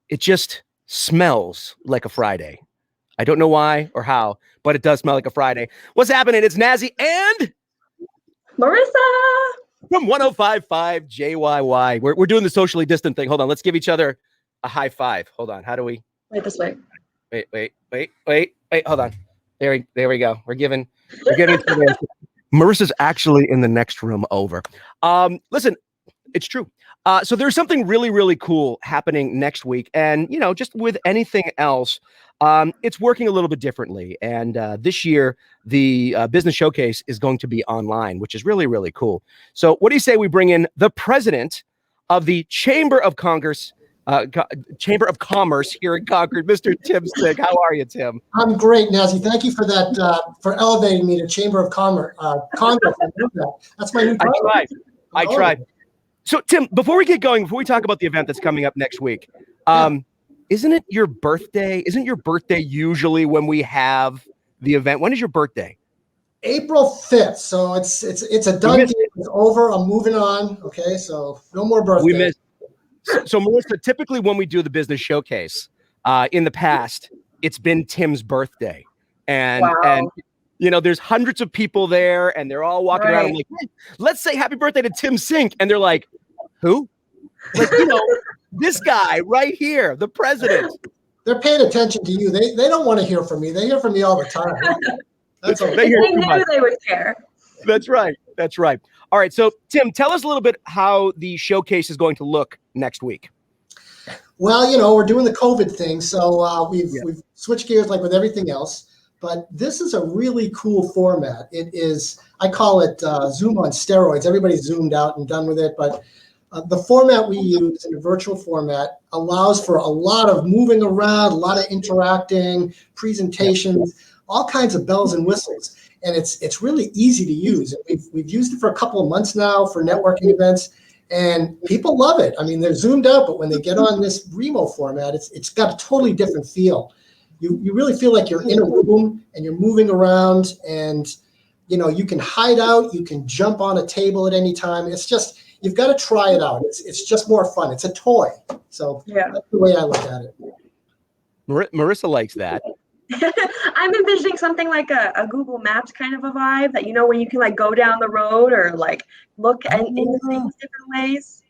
it just smells like a Friday. I don't know why or how, but it does smell like a Friday. What's happening? It's Nazzy and Melissa from 105.5 JYY. We're doing the socially distant thing. Hold on. Let's give each other a high five. Hold on. How do we? Wait, this way. Wait. Hold on. There we go. We're giving Marissa's actually in the next room over. Listen, it's true. So there's something really, really cool happening next week. And, just with anything else, it's working a little bit differently. And this year, the business showcase is going to be online, which is really, really cool. So what do you say we bring in the president of the Chamber of Commerce here in Concord, Mr. Tim Sink. How are you, Tim? I'm great, Nazzy. Thank you for that, for elevating me to Chamber of Commerce. Congress. That's my new title. I tried. So, Tim, before we get going, before we talk about the event that's coming up next week, isn't it your birthday? Isn't your birthday usually when we have the event? When is your birthday? April 5th. So it's a done deal. It's over. I'm moving on. Okay, so no more birthday. We missed. So, Melissa, typically when we do the business showcase, in the past, it's been Tim's birthday, and there's hundreds of people there, and they're all walking around. I'm like, hey, let's say happy birthday to Tim Sink, and they're like, who? Like, this guy right here, the president. They're paying attention to you. They don't want to hear from me. They hear from me all the time. That's okay. They knew they would care. That's right. All right. So, Tim, tell us a little bit how the showcase is going to look next week. Well, we're doing the COVID thing, so we've switched gears like with everything else. But this is a really cool format. It is, I call it Zoom on steroids. Everybody's zoomed out and done with it, but the format we use in a virtual format allows for a lot of moving around, a lot of interacting, presentations, all kinds of bells and whistles. And it's really easy to use. We've used it for a couple of months now for networking events, and people love it. I mean, they're zoomed out, but when they get on this remote format, it's got a totally different feel. You really feel like you're in a room and you're moving around, and you can hide out, you can jump on a table at any time. It's just, you've got to try it out. It's just more fun. It's a toy. So that's the way I look at it. Marissa likes that. I'm envisioning something like a Google Maps kind of a vibe that, where you can like go down the road or like look into things different ways.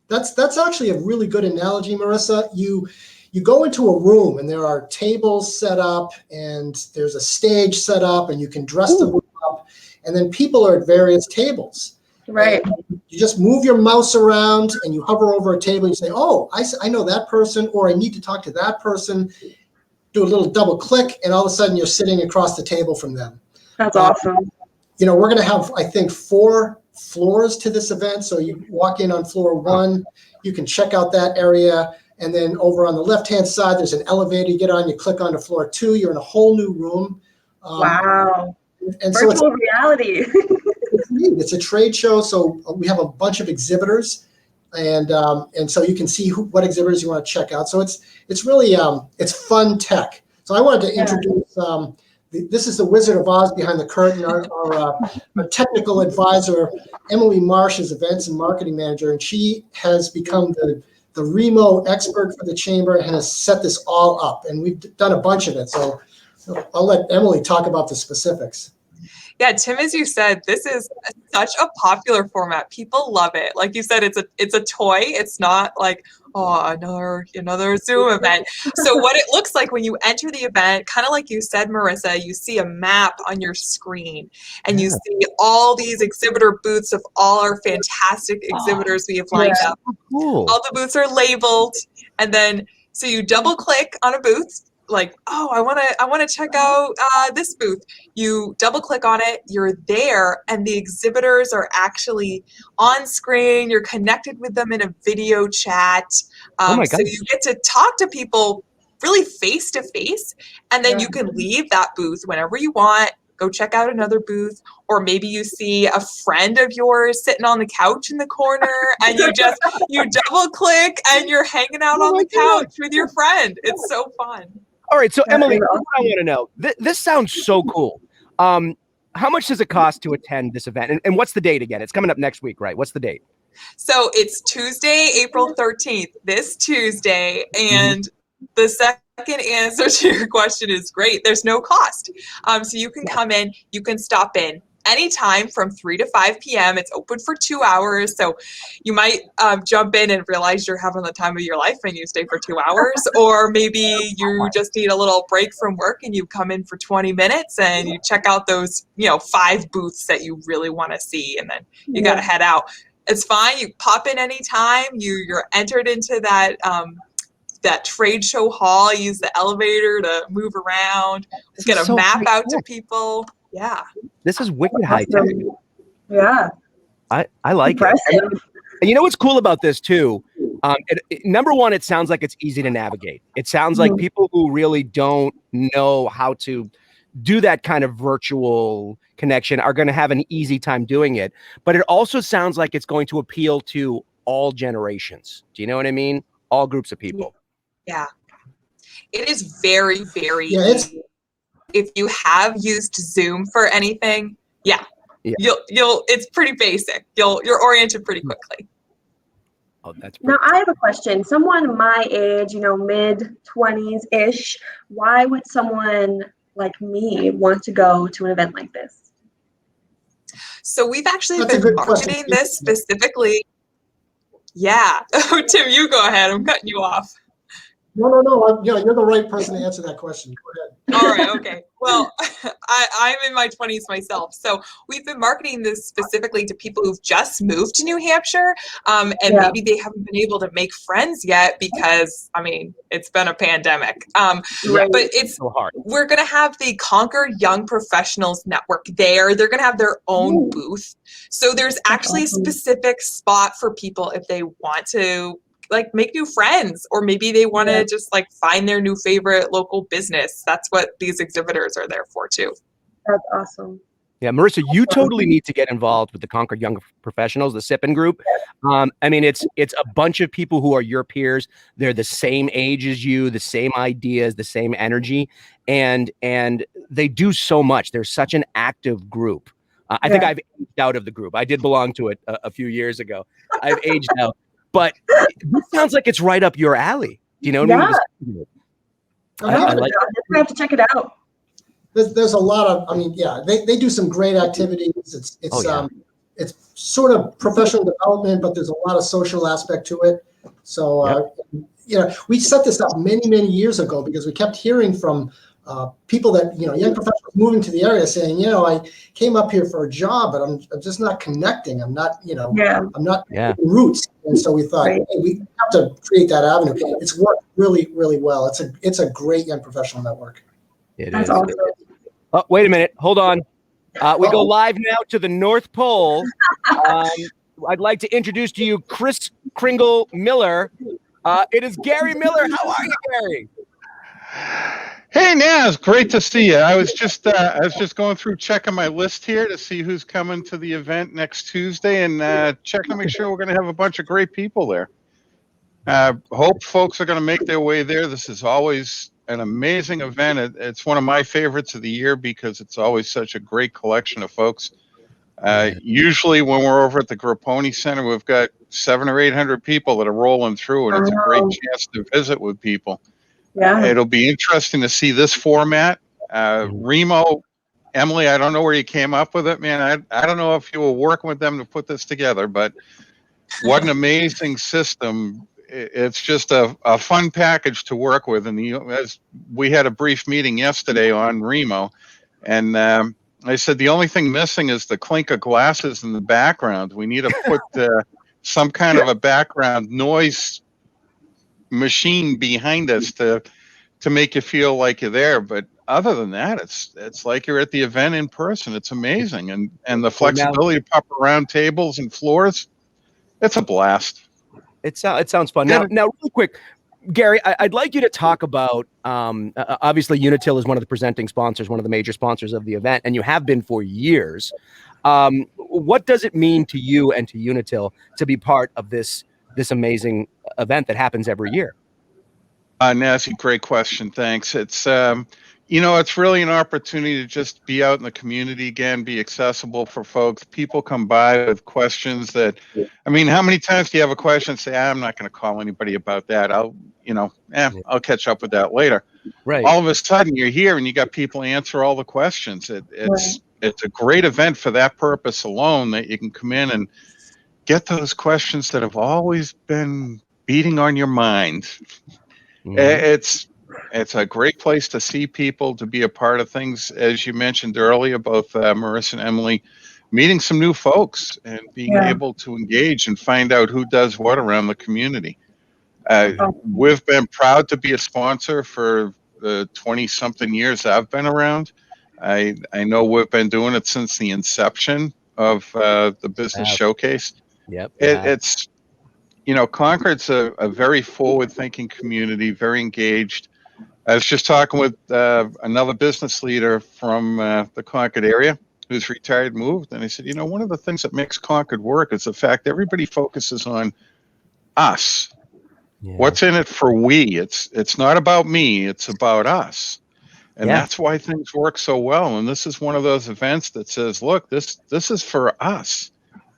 That's actually a really good analogy, Marissa. You go into a room and there are tables set up and there's a stage set up and you can dress the room up, and then people are at various tables. Right. And you just move your mouse around and you hover over a table and you say, oh, I know that person, or I need to talk to that person. Do a little double click, and all of a sudden you're sitting across the table from them. That's awesome. We're going to have, I think, 4 floors to this event. So you walk in on floor 1, you can check out that area. And then over on the left-hand side, there's an elevator. You get on, you click onto floor 2, you're in a whole new room. Wow. And virtual so reality. it's neat. It's a trade show. So we have a bunch of exhibitors. And so you can see what exhibitors you want to check out. So it's really it's fun tech. So I wanted to introduce this is the Wizard of Oz behind the curtain. Our technical advisor, Emily Marsh, is events and marketing manager, and she has become the remote expert for the chamber and has set this all up. And we've done a bunch of it. So I'll let Emily talk about the specifics. Yeah, Tim, as you said, this is such a popular format. People love it. Like you said, it's a toy. It's not like, another Zoom event. So what it looks like when you enter the event, kind of like you said, Marissa, you see a map on your screen and you see all these exhibitor booths of all our fantastic exhibitors we have lined up. Cool. All the booths are labeled, and then so you double click on a booth. Like, I want to check out this booth. You double click on it, you're there, and the exhibitors are actually on screen. You're connected with them in a video chat. Oh my God. So you get to talk to people really face to face, and then you can leave that booth whenever you want. Go check out another booth, or maybe you see a friend of yours sitting on the couch in the corner, and you double click and you're hanging out on the couch with your friend. It's so fun. All right, so Emily, I want to know, this sounds so cool. How much does it cost to attend this event? And what's the date again? It's coming up next week, right? What's the date? So it's Tuesday, April 13th, this Tuesday. And the second answer to your question is great. There's no cost. So you can come in, you can stop in anytime from 3 to 5 p.m. It's open for 2 hours. So you might jump in and realize you're having the time of your life and you stay for 2 hours. Or maybe you just need a little break from work and you come in for 20 minutes and you check out those, 5 booths that you really want to see. And then you got to head out. It's fine. You pop in anytime. You're entered into that that trade show hall. Use the elevator to move around. Get a map out to people. Yeah. This is wicked high tech. Yeah. I like it. And you know what's cool about this too? Number one, it sounds like it's easy to navigate. It sounds like people who really don't know how to do that kind of virtual connection are going to have an easy time doing it. But it also sounds like it's going to appeal to all generations. Do you know what I mean? All groups of people. Yeah. It is very, very easy. If you have used Zoom for anything, you'll it's pretty basic. You're oriented pretty quickly. Oh, that's now I have a question. Someone my age, mid-20s-ish, why would someone like me want to go to an event like this? So we've actually been marketing this specifically. Yeah. Oh, Tim, you go ahead. I'm cutting you off. No. You're the right person to answer that question. Go ahead. All right. Okay. Well, I'm in my 20s myself. So we've been marketing this specifically to people who've just moved to New Hampshire. And maybe they haven't been able to make friends yet because, it's been a pandemic. But it's so hard. We're going to have the Conquer Young Professionals Network there. They're going to have their own booth. So there's actually a specific spot for people if they want to make new friends, or maybe they want to just find their new favorite local business. That's what these exhibitors are there for too. That's awesome. Yeah, Marissa, you totally need to get involved with the Conquer Young Professionals, the SIPN group. It's a bunch of people who are your peers. They're the same age as you, the same ideas, the same energy, and they do so much. They're such an active group. I think I've aged out of the group. I did belong to it a few years ago. I've aged out. But it sounds like it's right up your alley. Do you know what I mean? I have to check it out. There's a lot of, they do some great activities. It's sort of professional development, but there's a lot of social aspect to it. So, we set this up many, many years ago because we kept hearing from people that, young professionals moving to the area saying, I came up here for a job, but I'm just not connecting. I'm not, I'm not roots. And so we thought, hey, we have to create that avenue. It's worked really, really well. It's a great young professional network. That's awesome. Oh, wait a minute. Hold on. We go live now to the North Pole. I'd like to introduce to you Chris Kringle Miller. It is Gary Miller. How are you, Gary? Hey, Naz, great to see you. I was just going through checking my list here to see who's coming to the event next Tuesday, and checking to make sure we're going to have a bunch of great people there. Hope folks are going to make their way there. This is always an amazing event. It's one of my favorites of the year because it's always such a great collection of folks. Usually when we're over at the Grapponi Center, we've got 700 or 800 people that are rolling through, and it's a great chance to visit with people. Yeah. It'll be interesting to see this format. Remo, Emily, I don't know where you came up with it, man. I don't know if you were working with them to put this together, but what an amazing system. It's just a fun package to work with. And as we had a brief meeting yesterday on Remo, and I said the only thing missing is the clink of glasses in the background. We need to put some kind of a background noise machine behind us to make you feel like you're there. But other than that, it's like you're at the event in person. It's amazing, and the flexibility to pop around tables and floors. It's a blast. It sounds fun. Now, real quick, Gary, I'd like you to talk about. Obviously, Unitil is one of the presenting sponsors, one of the major sponsors of the event, and you have been for years. What does it mean to you and to Unitil to be part of this amazing event that happens every year? Nazzy, great question. Thanks. It's You know, it's really an opportunity to just be out in the community again, be accessible for folks. People come by with questions that, I mean, how many times do you have a question and say, I'm not going to call anybody about that. I'll catch up with that later. Right. All of a sudden you're here and you got people answer all the questions. It's a great event for that purpose alone, that you can come in and get those questions that have always been beating on your mind. Mhm. It's a great place to see people, to be a part of things, as you mentioned earlier, both Marissa and Emily, meeting some new folks and being Yeah. able to engage and find out who does what around the community. Awesome. We've been proud to be a sponsor for the 20-something years I've been around. I know we've been doing it since the inception of the business Wow. showcase. Yep. It's Concord's a very forward-thinking community, very engaged. I was just talking with another business leader from the Concord area who's retired, moved, and I said, one of the things that makes Concord work is the fact everybody focuses on us. Yeah. What's in it for we? It's not about me, it's about us. And Yeah. that's why things work so well. And this is one of those events that says, look, this is for us.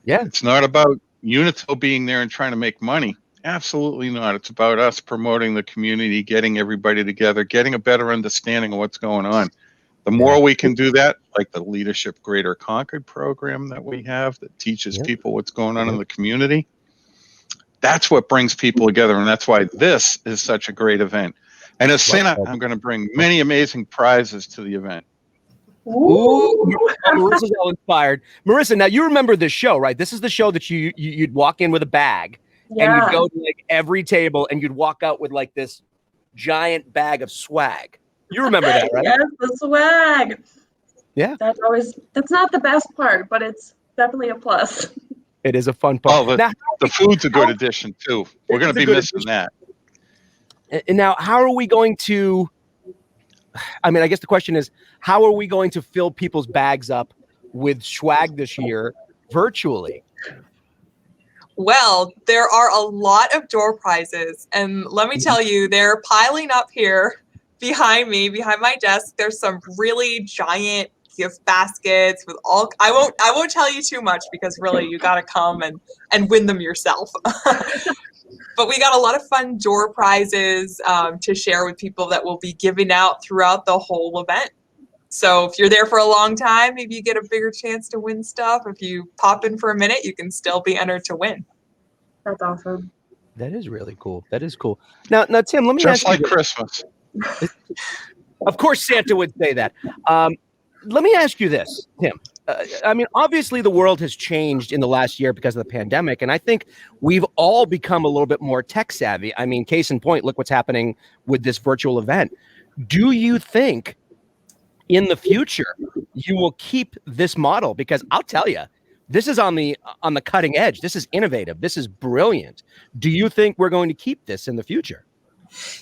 Yeah. It's not about Unitil being there and trying to make money. Absolutely not. It's about us promoting the community, getting everybody together, getting a better understanding of what's going on. The more we can do that, like the Leadership Greater Concord program that we have that teaches people what's going on in the community, that's what brings people together. And that's why this is such a great event. And as Santa, I'm going to bring many amazing prizes to the event. Ooh, Marissa's all inspired. Marissa, now you remember this show, right? This is the show that you'd walk in with a bag and you'd go to like every table and you'd walk out with like this giant bag of swag. You remember that, right? Yes, the swag. Yeah. That's not the best part, but it's definitely a plus. It is a fun part. Oh, Now, the food's a good addition too. We're going to be missing that. And now, how are we going to, I mean, I guess the question is, how are we going to fill people's bags up with swag this year virtually? Well, there are a lot of door prizes, and let me tell you, they're piling up here behind me, behind my desk. There's some really giant gift baskets with all. I won't tell you too much because really you got to come and win them yourself. But we got a lot of fun door prizes to share with people that will be giving out throughout the whole event. So if you're there for a long time, maybe you get a bigger chance to win stuff. If you pop in for a minute, you can still be entered to win. That's awesome. That is really cool. That is cool. Now, Tim, let me just ask like you Christmas. Of course, Santa would say that. Let me ask you this, Tim. I mean, obviously, the world has changed in the last year because of the pandemic, and I think we've all become a little bit more tech savvy. I mean, case in point, look what's happening with this virtual event. Do you think in the future you will keep this model? Because I'll tell you, this is on the cutting edge. This is innovative. This is brilliant. Do you think we're going to keep this in the future?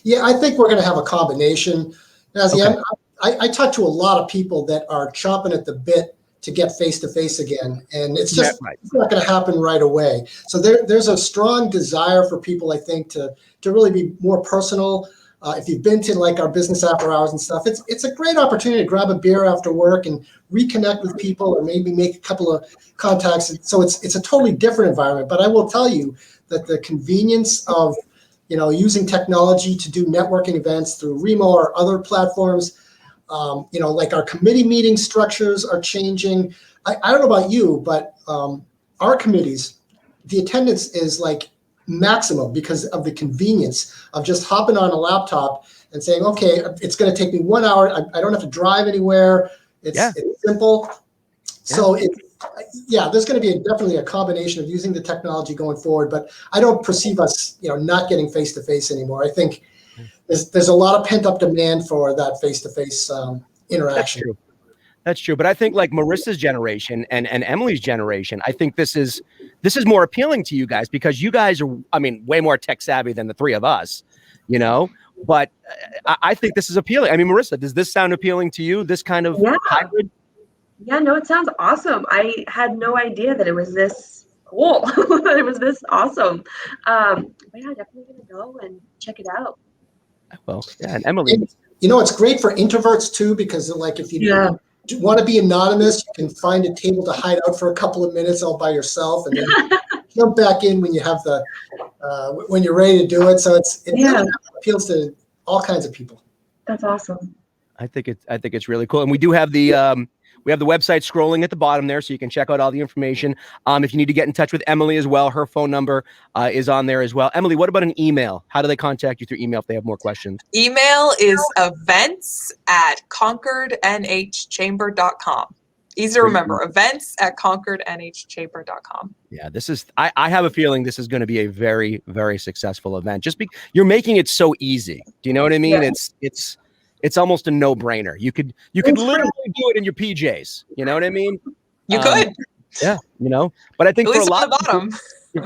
Yeah, I think we're going to have a combination. Nazzy, I talk to a lot of people that are chomping at the bit to get face-to-face again, and it's just it's not going to happen right away. So there's a strong desire for people, I think, to really be more personal. If you've been to like our business after hours and stuff, it's a great opportunity to grab a beer after work and reconnect with people, or maybe make a couple of contacts. So it's a totally different environment. But I will tell you that the convenience of using technology to do networking events through Remo or other platforms, like our committee meeting structures are changing. I don't know about you, but our committees, the attendance is like maximum because of the convenience of just hopping on a laptop and saying, okay, it's going to take me 1 hour. I don't have to drive anywhere. It's simple. So there's going to be definitely a combination of using the technology going forward, but I don't perceive us, not getting face-to-face anymore. I think there's a lot of pent-up demand for that face-to-face interaction. That's true. But I think like Marissa's generation and Emily's generation, I think this is more appealing to you guys because you guys are, I mean, way more tech savvy than the three of us, but I think this is appealing. I mean, Marissa, does this sound appealing to you? This kind of hybrid? Yeah, no, it sounds awesome. I had no idea that it was this cool, that it was this awesome. But yeah, definitely gonna go and check it out. Well, yeah, and Emily, it's great for introverts too, because like if you want to be anonymous, you can find a table to hide out for a couple of minutes all by yourself, and then you jump back in when you have when you're ready to do it. So it really appeals to all kinds of people. That's awesome. I think it's really cool, and we do have the website scrolling at the bottom there, so you can check out all the information. If you need to get in touch with Emily as well, her phone number is on there as well. Emily, what about an email? How do they contact you through email if they have more questions? Email is events@concordnhchamber.com. Easy to remember, events@concordnhchamber.com. Yeah, I have a feeling this is going to be a very, very successful event. Just you're making it so easy. Do you know what I mean? Yeah. It's almost a no-brainer. You could literally do it in your PJs. You know what I mean? You could. Yeah, But I think At for a least lot on the bottom.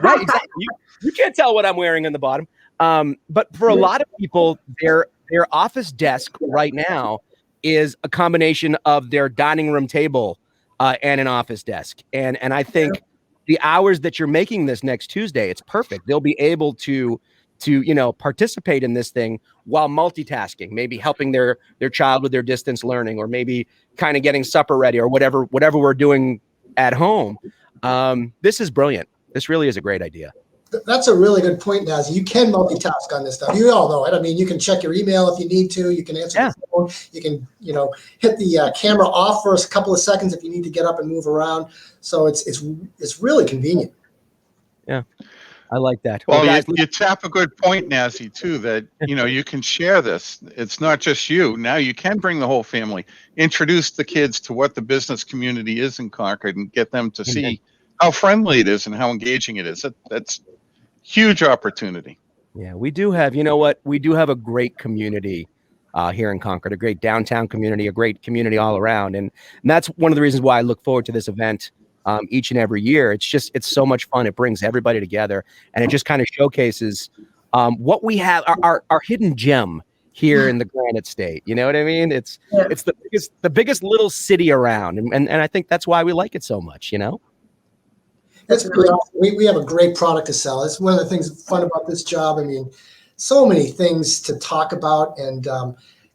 right, exactly. You can't tell what I'm wearing on the bottom. But for a lot of people, their office desk right now is a combination of their dining room table and an office desk. And I think the hours that you're making this next Tuesday, it's perfect. They'll be able to participate in this thing while multitasking, maybe helping their child with their distance learning, or maybe kind of getting supper ready, or whatever we're doing at home. This is brilliant. This really is a great idea. That's a really good point, Nazzy. You can multitask on this stuff. You all know it. I mean, you can check your email if you need to. You can answer the phone. You can, hit the camera off for a couple of seconds if you need to get up and move around. So it's really convenient. Yeah, I like that. Well, guys, you tap a good point, Nazzy, too, that, you can share this. It's not just you. Now you can bring the whole family, introduce the kids to what the business community is in Concord, and get them to see how friendly it is and how engaging it is. That's huge opportunity. Yeah, we do have, we do have a great community here in Concord, a great downtown community, a great community all around. And that's one of the reasons why I look forward to this event each and every year. It's so much fun. It brings everybody together, and it just kind of showcases what we have, our hidden gem here in the Granite State. You know what I mean? It's the biggest little city around. And I think that's why we like it so much, That's really awesome. We have a great product to sell. It's one of the things fun about this job. I mean, so many things to talk about, and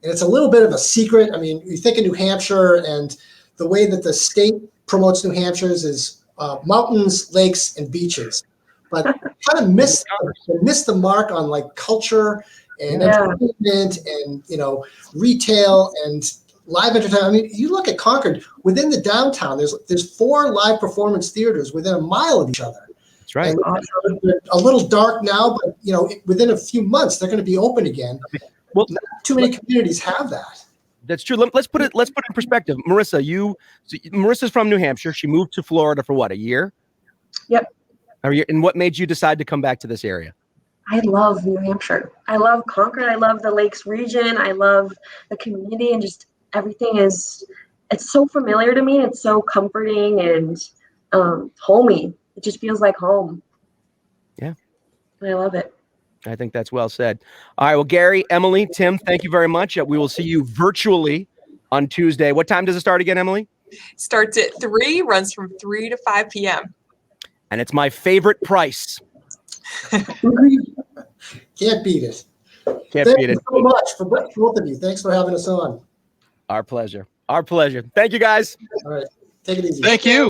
it's a little bit of a secret. I mean, you think of New Hampshire, and the way that the state promotes New Hampshire's is mountains, lakes, and beaches. But kind of miss the mark on like culture and entertainment and retail and live entertainment. I mean, you look at Concord, within the downtown, there's 4 live performance theaters within a mile of each other. That's right. And they're a little dark now, but within a few months they're going to be open again. Well, not too many communities have that. That's true. Let's put it in perspective. Marissa, Marissa's from New Hampshire. She moved to Florida for what, a year? Yep. And what made you decide to come back to this area? I love New Hampshire. I love Concord. I love the Lakes region. I love the community, and just everything it's so familiar to me. It's so comforting and homey. It just feels like home. Yeah. I love it. I think that's well said. All right. Well, Gary, Emily, Tim, thank you very much. We will see you virtually on Tuesday. What time does it start again, Emily? Starts at 3, runs from 3 to 5 p.m. And it's my favorite price. Can't beat it. Thank you so much for both of you. Thanks for having us on. Our pleasure. Our pleasure. Thank you, guys. All right. Take it easy. Thank you.